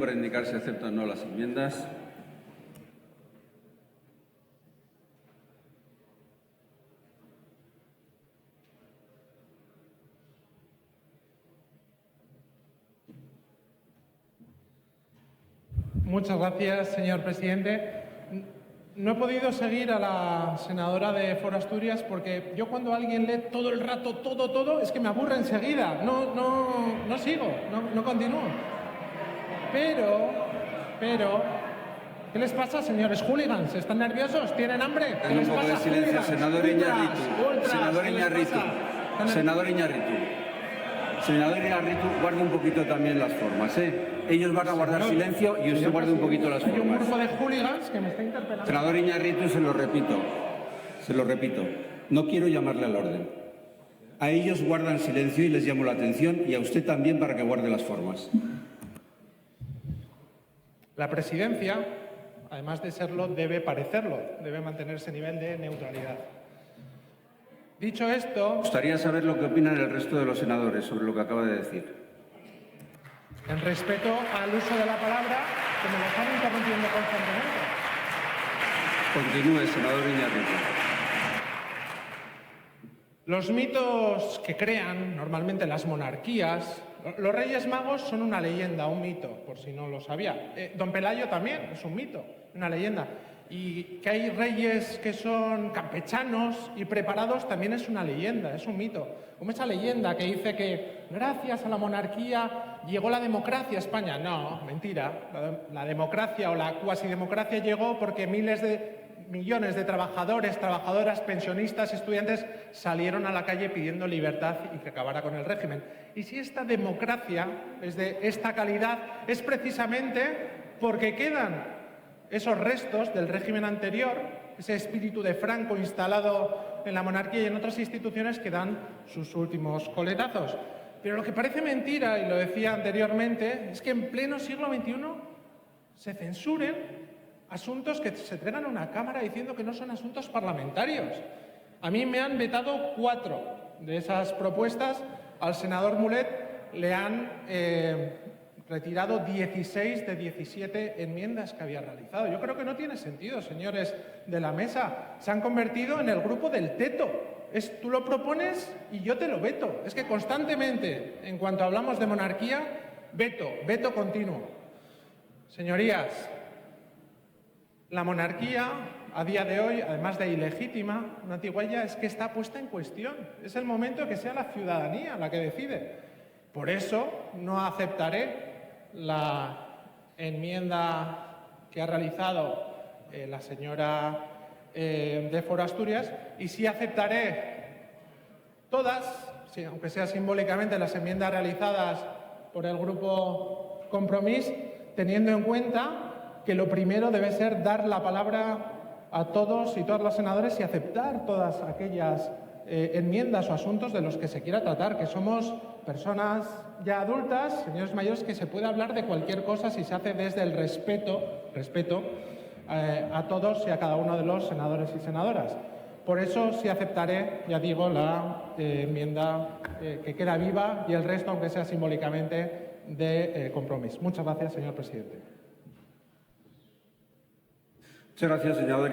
Para indicar si acepta o no las enmiendas. Muchas gracias, señor presidente. No he podido seguir a la senadora de Foro Asturias porque yo cuando alguien lee todo el rato todo, es que me aburre enseguida. No sigo, no continúo. Pero, ¿qué les pasa, señores hooligans? ¿Están nerviosos? ¿Tienen hambre? ¿Qué les Un poco de pasa, silencio, hooligans? senador Iñárritu. Ultras, Senador ¿qué les Iñárritu. pasa? Senador Iñárritu. Senador Iñárritu, guarde un poquito también las formas, ¿eh? Ellos van a guardar silencio y usted guarde un poquito las Hay un formas. grupo de hooligans que me está interpelando. Senador Iñárritu, se lo repito, no quiero llamarle al orden. A ellos guardan silencio y les llamo la atención, y a usted también para que guarde las formas. La presidencia, además de serlo, debe parecerlo, debe mantener ese nivel de neutralidad. Dicho esto, Me gustaría saber lo que opinan el resto de los senadores sobre lo que acaba de decir. en respeto al uso de la palabra, que me lo están interrumpiendo constantemente. Continúe, senador Iñárritu. Los mitos que crean normalmente las monarquías, los Reyes Magos son una leyenda, un mito, por si no lo sabía. Don Pelayo también es un mito, una leyenda. Y que hay reyes que son campechanos y preparados también es una leyenda, es un mito. Como esa leyenda que dice que gracias a la monarquía llegó la democracia a España. No, mentira. La democracia o la cuasidemocracia llegó porque millones de trabajadores, trabajadoras, pensionistas, estudiantes salieron a la calle pidiendo libertad y que acabara con el régimen. Y si esta democracia es de esta calidad, es precisamente porque quedan esos restos del régimen anterior, ese espíritu de Franco instalado en la monarquía y en otras instituciones que dan sus últimos coletazos. Pero lo que parece mentira, y lo decía anteriormente, es que en pleno siglo XXI se censuren asuntos que se traigan a una Cámara diciendo que no son asuntos parlamentarios. A mí me han vetado 4 de esas propuestas. Al senador Mulet le han retirado 16 de 17 enmiendas que había realizado. Yo creo que no tiene sentido, señores de la mesa. Se han convertido en el grupo del teto. Tú lo propones y yo te lo veto. Es que constantemente, en cuanto hablamos de monarquía, veto continuo. Señorías, la monarquía, a día de hoy, además de ilegítima, una antigüedad, es que está puesta en cuestión. Es el momento que sea la ciudadanía la que decide. Por eso no aceptaré la enmienda que ha realizado la señora de Foro Asturias y sí aceptaré todas, aunque sea simbólicamente, las enmiendas realizadas por el Grupo Compromís, teniendo en cuenta que lo primero debe ser dar la palabra a todos y todas las senadores y aceptar todas aquellas enmiendas o asuntos de los que se quiera tratar, que somos personas ya adultas, señores mayores, que se puede hablar de cualquier cosa si se hace desde el respeto a todos y a cada uno de los senadores y senadoras. Por eso sí aceptaré, ya digo, la enmienda que queda viva y el resto, aunque sea simbólicamente, de Compromís. Muchas gracias, señor presidente. Muchas gracias, senador.